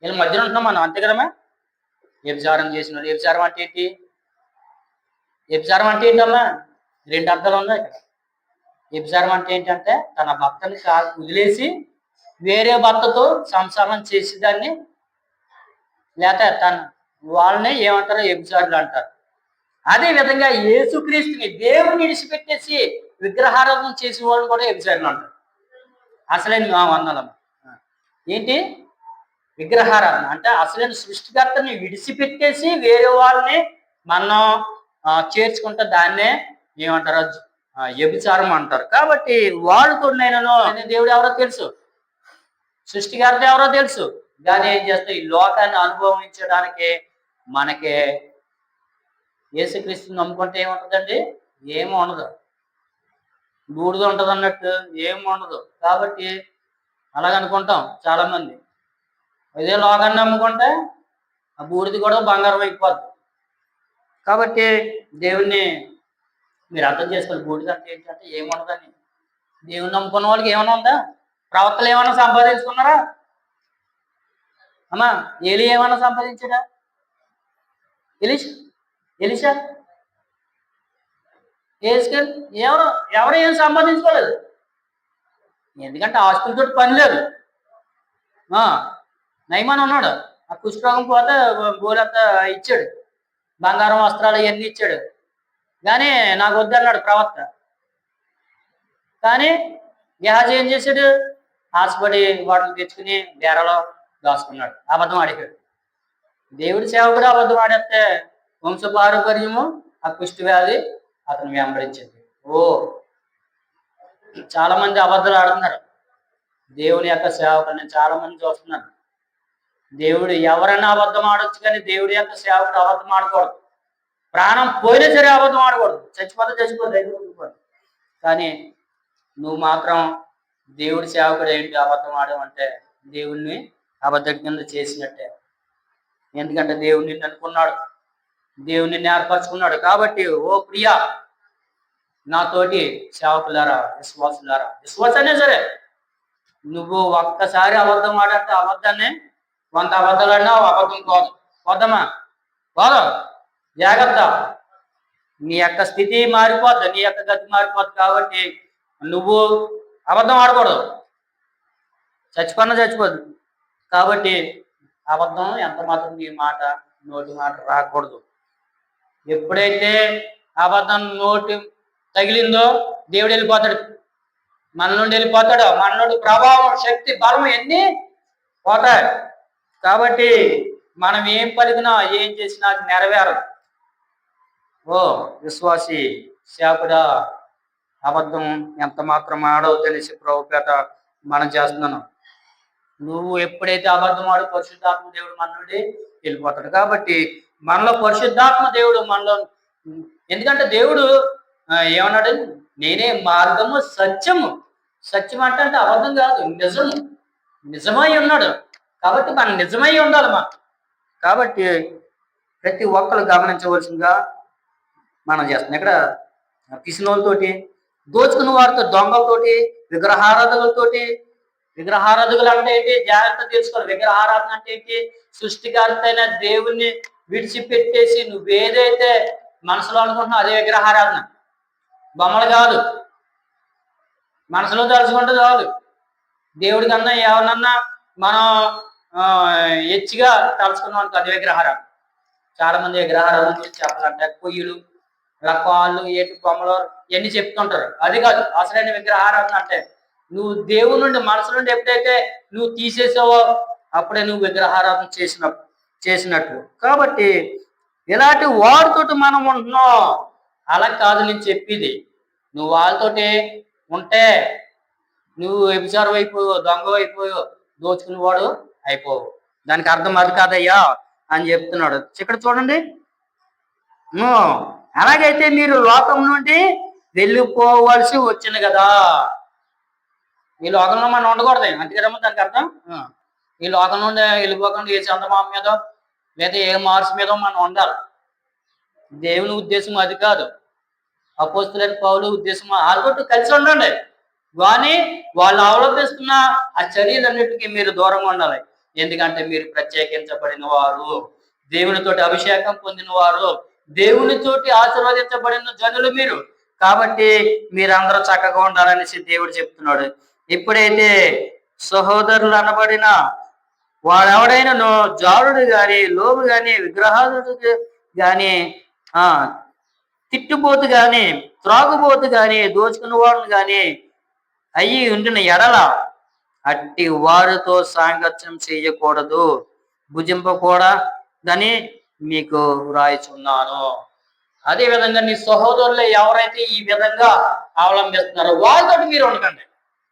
వీళ్ళ మధ్యన ఉంటున్నాం మనం, అంతే కదమ్మా. వ్యభిచారం చేసిన వాళ్ళు, వ్యభిచారం అంటే ఏంటి? వ్యభిచారం అంటే ఏంటమ్మా? 2 అర్థాలు ఉన్నాయి ఇక్కడ. వ్యభిచారం అంటే ఏంటంటే తన భర్తని వదిలేసి వేరే భర్తతో సంసారం చేసేదాన్ని, లేకపోతే వాళ్ళని ఏమంటారో వ్యభిచారులు అంటారు. అదే విధంగా యేసుక్రీస్తుని దేవుని విడిచిపెట్టేసి విగ్రహారాధన చేసే వాళ్ళు కూడా వ్యభిచారులు అంటారు. అసలైన వందలం ఏంటి? విగ్రహారాధన అంటే అసలైన సృష్టికర్తని విడిచిపెట్టేసి వేరే వాళ్ళని మనం చేర్చుకుంటే దాన్నే ఏమంటారు? వ్యభిచారం అంటారు. కాబట్టి వాళ్ళతో దేవుడు ఎవరో తెలుసు, సృష్టికర్త ఎవరో తెలుసు. కానీ ఏం చేస్తే ఈ లోకాన్ని అనుభవించడానికి మనకి యేసుక్రీస్తుని నమ్ముకుంటే ఏముంటుందండి? ఏమీ ఉండదు. బూడిద ఉంటుంది అన్నట్టు ఏమి ఉండదు. కాబట్టి అలాగనుకుంటాం చాలా మంది. ఇదే లోకాన్ని నమ్ముకుంటే ఆ బూడిది కూడా బంగారం అయిపోద్ది. కాబట్టి దేవుణ్ణి మీరు అర్థం చేసుకోవాలి. బూడిద అంటే ఏంటంటే ఏముండదని. దేవుని నమ్ముకున్న వాళ్ళకి ఏమైనా ఉందా? ప్రవక్తలు ఏమైనా సంపాదించుకున్నారా అమ్మా? ఏలి ఏమైనా సంపాదించాడా? ఎలిషా, ఏస్కేల్ ఎవరు ఏం సంపాదించుకోలేదు. ఎందుకంటే ఆస్తులతో పని లేదు. నయమాన్ ఉన్నాడు, ఆ కుష్ఠరోగం పోతే గోలంతా ఇచ్చాడు, బంగారం వస్త్రాలు ఇవన్నీ ఇచ్చాడు. కానీ నాకు వద్దు అన్నాడు ప్రవక్త. కానీ గెహాజీ ఏం చేశాడు? ఆశపడి వాటిని తెచ్చుకుని బేరలో దాచుకున్నాడు, అబద్ధం ఆడాడు. దేవుడి సేవకుడు అబద్ధం ఆడేస్తే వంశపారంపర్యము ఆ కుష్టి వ్యాధి అతను వెంబడించింది. చాలా మంది అబద్ధాలు ఆడుతున్నారు. దేవుని యొక్క సేవకుని చాలా మంది చూస్తున్నారు. దేవుడు ఎవరైనా అబద్ధం ఆడొచ్చు, కానీ దేవుడి యొక్క సేవకుడు అబద్ధం ఆడకూడదు. ప్రాణం పోయినా సరే అబద్ధం ఆడకూడదు. చచ్చిపోతే. కానీ నువ్వు మాత్రం దేవుడి సేవకుడు ఏంటి అబద్ధం ఆడమంటే దేవుణ్ణి అబద్ధం కింద చేసినట్టే. ఎందుకంటే దేవుడు నిన్ను అనుకున్నాడు, దేవుని ఏర్పరచుకున్నాడు. కాబట్టి ఓ ప్రియా, నాతోటి సేవకులారా, విశ్వాసులారా, విశ్వాసనే సరే నువ్వు ఒక్కసారి అబద్ధం ఆడంటే అబద్ధాన్ని 100 అబద్ధాలు ఆడినా అబద్ధం పోదమ్మా, పోదు. జాగ్రత్త, నీ యొక్క స్థితి మారిపోద్ది, నీ యొక్క గతి మారిపోద్ది. కాబట్టి నువ్వు అబద్ధం ఆడకూడదు, చచ్చిపోద్దు. కాబట్టి అబద్ధం ఎంత మాత్రం నీ నోటి మాట రాకూడదు. ఎప్పుడైతే అబద్ధం నోటి తగిలిందో దేవుడు వెళ్ళిపోతాడు, మన నుండి వెళ్ళిపోతాడు. మన నుండి ప్రభావం, శక్తి, బలం ఎన్ని పోతాయి. కాబట్టి మనం ఏం పలికినా ఏం చేసినా అది నెరవేరదు. విశ్వాసి సేవకుడా, అబద్ధం ఎంత మాత్రం ఆడవు తెలిసి ప్రభుపేట మనం చేస్తున్నాను. నువ్వు ఎప్పుడైతే అబద్ధం ఆడు పరిశుద్ధాత్మ దేవుడు మన నుండి వెళ్ళిపోతాడు. కాబట్టి మనలో పరిశుద్ధాత్మ దేవుడు మనలో, ఎందుకంటే దేవుడు ఏమన్నాడు, నేనే మార్గము సత్యము. సత్యం అంటే అబద్ధం కాదు, నిజము. నిజమై ఉన్నాడు. కాబట్టి మనం నిజమై ఉండాలి మనం. కాబట్టి ప్రతి ఒక్కరు గమనించవలసిందిగా మనం చేస్తున్నాం. ఇక్కడ పిసినోళ్ళతోటి, దోచుకున్న వారితో, దొంగలతోటి, విగ్రహారాధకులతోటి. విగ్రహారాధకులు అంటే ఏంటి? జాగ్రత్త తెలుసుకోవాలి. విగ్రహారాధన అంటే ఏంటి? సృష్టికర్త అయిన దేవుణ్ణి విడిచిపెట్టేసి నువ్వేదైతే మనసులో అనుకుంటున్నావు అదే విగ్రహారాధన. బొమ్మలు కాదు, మనసులో తలుచుకుంటే చాలు. దేవుడి కన్నా ఎవరినన్నా మనం హెచ్చుగా తలుచుకున్నాం అనుకో అది విగ్రహారాధన. చాలా మంది విగ్రహారాధన గురించి చెప్పాలంటే పొయ్యిలు, ఇలా కాళ్ళు, ఏటి బొమ్మలు ఇవన్నీ చెప్తుంటారు. అది కాదు అసలైన విగ్రహారాధన. అంటే నువ్వు దేవుడి నుండి, మనసు నుండి ఎప్పుడైతే నువ్వు తీసేసావో అప్పుడే నువ్వు విగ్రహారాధన చేసినట్లు. కాబట్టి ఇలాంటి వారితోటి మనం ఉంటున్నాం. అలా కాదు నేను చెప్పేది. నువ్వు వాళ్ళతోటి ఉంటే నువ్వు వ్యభిచారం అయిపోయావు, దొంగ అయిపోయావు, దోచుకునేవాడు అయిపోవు. దానికి అర్థం అది కాదయ్యా అని చెప్తున్నాడు. ఇక్కడ చూడండి, అలాగైతే మీరు లోకం నుండి వెళ్ళిపోవలసి వచ్చింది కదా. ఈ లోకంలో మనం ఉండకూడదు, అంతే కదమ్మా దానికి అర్థం. ఈ లోకం నుండి వెళ్ళిపోకుండా ఏ చందమామ మీదో లేదా ఏ మార్స్ మీదో మనం ఉండాలి. దేవుని ఉద్దేశం అది కాదు. అపోస్తులైన పౌలు ఉద్దేశం వాళ్ళతో కలిసి ఉండండి, కానీ వాళ్ళు అవలంబిస్తున్న ఆ చర్యలన్నిటికీ మీరు దూరంగా ఉండాలి. ఎందుకంటే మీరు ప్రత్యేకించబడిన వారు, దేవునితోటి అభిషేకం పొందిన వారు, దేవునితోటి ఆశీర్వదించబడిన జనులు మీరు. కాబట్టి మీరందరూ చక్కగా ఉండాలనేసి దేవుడు చెప్తున్నాడు. ఎప్పుడైతే సహోదరులు అనబడిన వాడెవడైనా జారుడు గాని, లోబు గాని, విగ్రహాలు గాని, తిట్టుబోతు గాని, త్రాగుబోతు గాని, దోచుకున్న వాడిని గాని అయ్యి ఉండిన ఎడల అట్టి వారితో సాంగత్యం చేయకూడదు, భుజింపకూడదని మీకు వ్రాయిచున్నాను. అదే విధంగా నీ సహోదరులు ఎవరైతే ఈ విధంగా అవలంబిస్తున్నారో వాళ్ళతో మీరు ఉండకండి.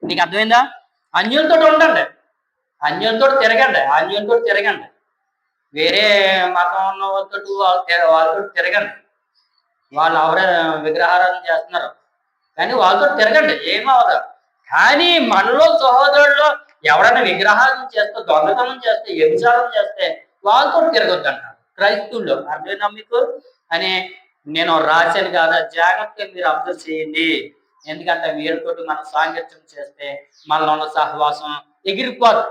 నీకు అర్థమైందా? అన్యులతో ఉండండి, అన్యులతో తిరగండి. వేరే మతం ఉన్న వాళ్ళతో తిరగండి. వాళ్ళు ఎవరే విగ్రహారాధన చేస్తున్నారు కానీ వాళ్ళతో తిరగండి, ఏమవదు. కానీ మనలో సహోదరుల్లో ఎవరైనా విగ్రహాలను చేస్తే, దొంగతనం చేస్తే, వ్యభిచారం చేస్తే వాళ్ళతో తిరగొద్దు అన్నారు క్రైస్తవుల్లో. అర్థమైనా మీకు అని నేను రాశాను కదా, జాగ్రత్తగా మీరు అబ్జర్వ్ చేయండి. ఎందుకంటే వీరితోటి మనం సాంగత్యం చేస్తే మనలో ఉన్న సహవాసం ఎగిరిపోదు.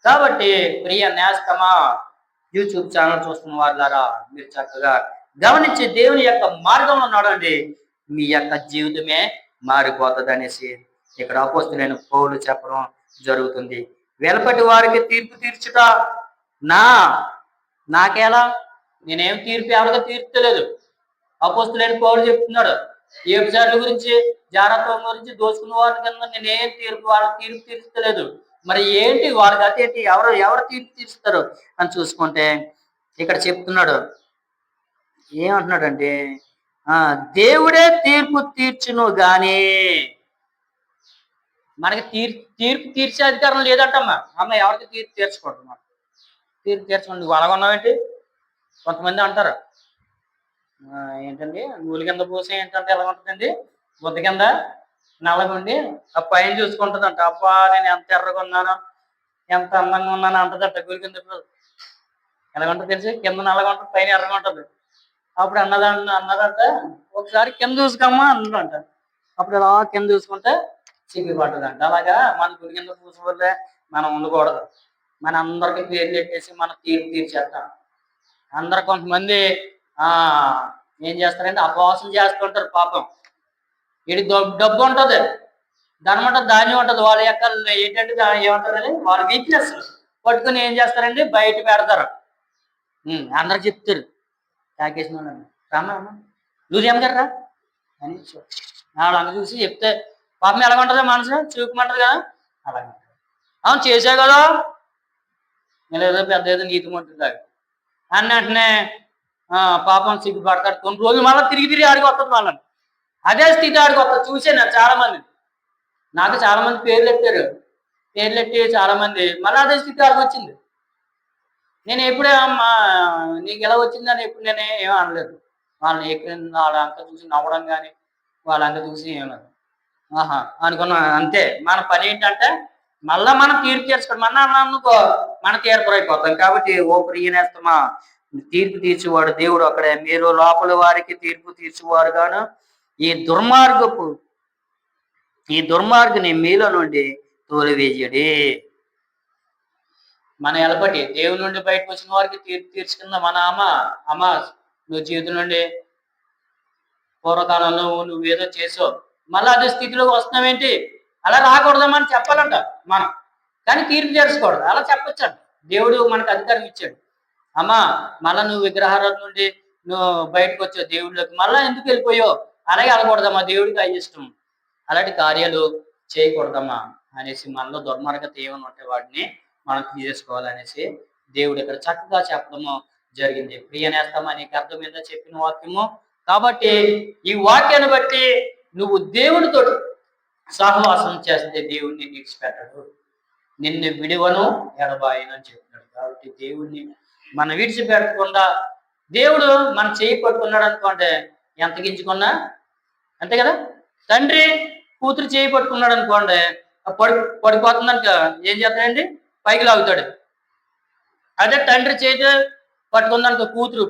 కాబట్టి ప్రియ నేస్తమా, యూట్యూబ్ ఛానల్ చూస్తున్న వారి ద్వారా మీరు చక్కగా గమనించి దేవుని యొక్క మార్గంలో నడవండి, మీ యొక్క జీవితమే మారిపోతుంది అనేసి ఇక్కడ అపోస్తులైన పౌలు చెప్పడం జరుగుతుంది. వెలపటి వారికి తీర్పు తీర్చుట నాకేలా, నేనేం తీర్పు ఎవరిగా తీర్చలేదు. అపోస్తులైన పౌలు చెప్తున్నాడు, వ్యభిచారుల గురించి, జారత్వం గురించి, దోచుకున్న వారి కింద నేనేం వాళ్ళ తీర్పు తీర్చలేదు. మరి ఏంటి వాళ్ళ గత ఏంటి, ఎవరు తీర్పు తీరుస్తారు అని చూసుకుంటే ఇక్కడ చెప్తున్నాడు. ఏమంటున్నాడంటే దేవుడే తీర్పు తీర్చును గాని మనకి తీర్పు తీర్చే అధికారం లేదంటమ్మా. ఎవరికి తీర్పు తీర్చకూడదు, మనం తీర్పు తీర్చండి. నువ్వు అలాగొన్నావేంటి? కొంతమంది అంటారు ఏంటండి నూలు కింద పూసే ఏంటంటే ఎలా ఉంటుందండి, బుద్ధ కింద నల్లగుండి ఆ పైన చూసుకుంటుందంట. అబ్బా నేను ఎంత ఎర్రగా ఉన్నానో, ఎంత అందంగా ఉన్నానో అంటదంట. గూలి కింద ఎలాగుంటుంది తెలిసి, కింద నల్లగా ఉంటుంది, పైన ఎర్రగా ఉంటుంది. అప్పుడు అన్నదంట ఒకసారి కింద చూసుకోమ్మా అన్నదంట. అప్పుడు ఇలా కింద చూసుకుంటే చిగ్గు పట్టదంట. అలాగా మన గుడి కింద పూసుకోలే మనం ఉండకూడదు. మన అందరికి పేర్లు పెట్టేసి మనం తీర్పు తీర్చేస్తాం. అందరు కొంతమంది ఏం చేస్తారంటే అపవాసం చేస్తుంటారు. పాపం ఇది డబ్బు ఉంటుంది, ధనమంట ధాన్యం ఉంటుంది. వాళ్ళ యొక్క ఏంటంటే ఏమంటారని వాళ్ళ వీక్నెస్ పట్టుకుని ఏం చేస్తారండి బయట పెడతారు. అందరు చెప్తారు ప్యాకేజ్ రామ్మా లూజేమ్ గారు రా అని అన్న చూసి చెప్తే పాపం ఎలాగుంటుంది, మనసు చూపమంటది కదా, అలాగే అవును చేసావు కదా, నేను ఏదో పెద్ద ఏదో నీతి ఉంటుంది అన్న వెంటనే పాపం సిగ్గుపడతాడు. కొన్ని రోజులు మళ్ళీ తిరిగి ఆడికి వస్తుంది. మళ్ళీ అదే స్థితి ఆడికి వస్తుంది. చూసాను చాలా మంది, నాకు చాలా మంది పేర్లు ఎత్తారు. పేర్లు ఎట్టి చాలా మంది మళ్ళీ అదే స్థితి ఆడికి వచ్చింది. నేను ఎప్పుడే అమ్మా నీకు ఎలా వచ్చిందని ఎప్పుడు నేను ఏమీ అనలేదు. వాళ్ళని ఎక్కడ వాళ్ళ అంక చూసి నవ్వడం కానీ వాళ్ళ అంక చూసి ఏమన్నారు ఆహా అనుకున్నా అంతే. మన పని ఏంటంటే మళ్ళా మనం తీర్పు తీర్చుకోవడం మన అనుకో మన తీర్పు అయిపోతాం. కాబట్టి ఓ ప్రియనేస్తమా తీర్పు తీర్చేవాడు దేవుడు అక్కడే. మీరు లోపల వారికి తీర్పు తీర్చేవారు గాను ఈ దుర్మార్గపు ఈ దుర్మార్గుని మీలో నుండి తోలివేయడి. మన ఎలపటి దేవుని నుండి బయటకు వచ్చిన వారికి తీర్పు తీర్చుకున్న మన అమ్మ నువ్వు జీవితం నుండి పూర్వకాలంలో నువ్వేదో చేసావు మళ్ళీ అదే స్థితిలోకి వస్తున్నావేంటి అలా రాకూడదామని చెప్పాలంట మనం. కానీ తీర్పు తీర్చకూడదు అలా చెప్పొచ్చంట. దేవుడు మనకు అధికారం ఇచ్చాడు. అమ్మా మళ్ళా నువ్వు విగ్రహాల నుండి నువ్వు బయటకు వచ్చావు దేవుడిలోకి మళ్ళా ఎందుకు వెళ్ళిపోయావు అలాగే అనకూడదమ్మా దేవుడికి అయిష్టం అలాంటి కార్యాలు చేయకూడదమ్మా అనేసి మనలో దుర్మార్గత ఏమైనా ఉంటే వాటిని మనం తీసేసుకోవాలనేసి దేవుడు ఇక్కడ చక్కగా చెప్పడము జరిగింది. ప్రియనేస్తామా నీకు అర్థమైందా చెప్పిన వాక్యము. కాబట్టి ఈ వాక్యాన్ని బట్టి నువ్వు దేవునితో సహవాసం చేస్తే దేవుడిని విడిచిపెట్టడు, నిన్ను విడివను ఎడబాయను అని చెప్తున్నాడు. కాబట్టి దేవుడిని మనం విడిచిపెట్టకుండా దేవుడు మన చేయి పట్టుకున్నాడు అనుకోండి ఎంత గించుకున్నా అంతే కదా. తండ్రి కూతురు చేయి పట్టుకున్నాడు అనుకోండి పడిపోతుందనుక ఏం చేస్తాడండి పైకి లాగుతాడు. అదే తండ్రి చేతి పట్టుకుందనుకో కూతురు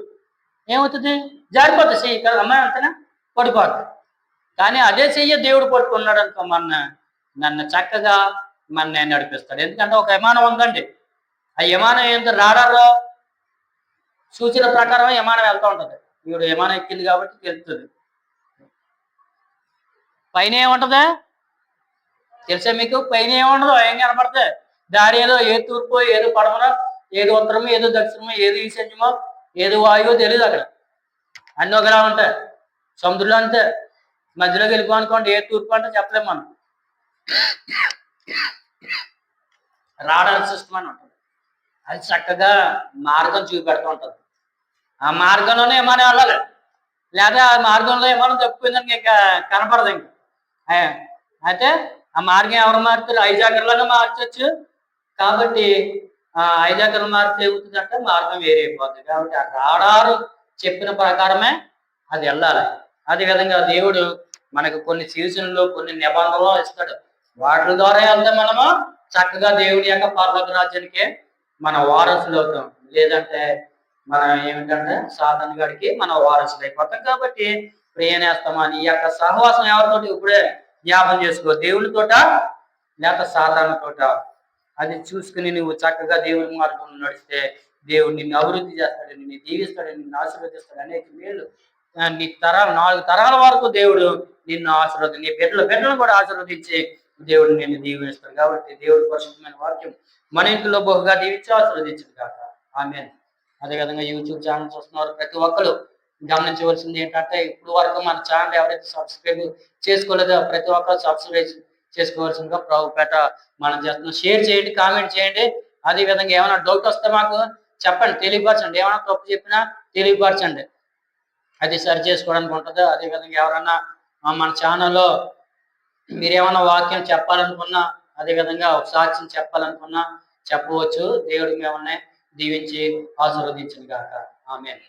ఏమవుతుంది జారిపోతుంది చెయ్యి కదా అమ్మాయి అంతేనా పడిపోతుంది. కానీ అదే చెయ్యి దేవుడు పట్టుకున్నాడు అనుకో నన్ను చక్కగా మన నడిపిస్తాడు. ఎందుకంటే ఒక విమానం ఉందండి, ఆ విమానం ఏంటో రాడార్లో సూచన ప్రకారం విమానం వెళ్తూ ఉంటుంది. ఇప్పుడు విమానం ఎక్కింది కాబట్టి తెలుస్తుంది. పైన ఏముంటదా తెలుసా మీకు? పైన ఏముండదు ఏం కనపడుతుంది దారి ఏదో ఏది తూర్పు ఏదో పడమనో ఏది ఉత్తరమో ఏదో దక్షిణమో ఏది ఈశాన్యమో ఏదో వాయువో తెలియదు. అక్కడ అన్ని ఒకలా ఉంటాయి. సముద్రంలో అంతే మధ్యలోకి వెళ్ళిపోనుకోండి ఏ తూర్పు అంటే చెప్పలేము మనం. రాడార్ సిస్టమ్ అని ఉంటుంది, అది చక్కగా మార్గం చూపెడుతూ ఉంటుంది. ఆ మార్గంలోనే ఏమైనా వెళ్ళాలి, లేదా ఆ మార్గంలో ఏమైనా తప్పిపోయిందని ఇంకా కనపడదు. ఇంకా అయితే ఆ మార్గం ఎవరు మారుతారు? ఐజాగర్లాగా మార్చొచ్చు. కాబట్టి ఐజాగర్లు మారితే ఏమవుతుందంటే మార్గం వేరే అయిపోతుంది. కాబట్టి ఆ రాడారు చెప్పిన ప్రకారమే అది వెళ్ళాలి. అదేవిధంగా దేవుడు మనకు కొన్ని సీజన్లు కొన్ని నిబంధనలు ఇస్తాడు. వాటి ద్వారా వెళ్తే మనము చక్కగా దేవుడి యొక్క పరలోక రాజ్యానికి మన వారసులు అవుతాం. లేదంటే మనం ఏమిటంటే సాధారణ గడికి మనం వారసులు అయిపోతాం. కాబట్టి ప్రియనేస్తామని ఈ యొక్క సహవాసం ఎవరితోటి ఇప్పుడే జ్ఞాపం చేసుకో, దేవునితోట లేక సాధారణ తోట. అది చూసుకుని నువ్వు చక్కగా దేవుని మార్గంలో నడిస్తే దేవుడు నిన్ను అభివృద్ధి చేస్తాడు, నిన్ను దీవిస్తాడు, నిన్ను ఆశీర్వదిస్తాడు. అనేక మేలు నీ తరాలు 4 తరాల వరకు దేవుడు నిన్ను ఆశీర్వదించి నీ బిడ్డలను కూడా ఆశీర్వదించి దేవుడు నిన్ను దీవిస్తాడు. కాబట్టి దేవుడి పరిశుద్ధమైన వాక్యం మన ఇంట్లో బహుగా దీవించి ఆశీర్వదించదు కాక ఆమేన్. అదేవిధంగా యూట్యూబ్ ఛానల్ చూస్తున్నారు ప్రతి ఒక్కరు గమనించవలసింది ఏంటంటే ఇప్పుడు వరకు మన ఛానల్ ఎవరైతే సబ్స్క్రైబ్ చేసుకోలేదో ప్రతి ఒక్కరు సబ్స్క్రైబ్ చేసుకోవాల్సిందిగా ప్రభుపేట మనం చేస్తున్నాం. షేర్ చేయండి, కామెంట్ చేయండి. అదే విధంగా ఏమైనా డౌట్ వస్తే మాకు చెప్పండి, తెలియపరచండి. ఏమైనా తప్పు చెప్పినా తెలియపరచండి, అది సరి చేసుకోవడానికి ఉంటుంది. అదేవిధంగా ఎవరన్నా మన ఛానల్లో మీరేమన్నా వాక్యం చెప్పాలనుకున్నా అదేవిధంగా ఒక సాక్ష్యం చెప్పాలనుకున్నా చెప్పవచ్చు. దేవుడికి మిమ్మల్ని దీవించి ఆశీర్వదించును గాక ఆమేన్.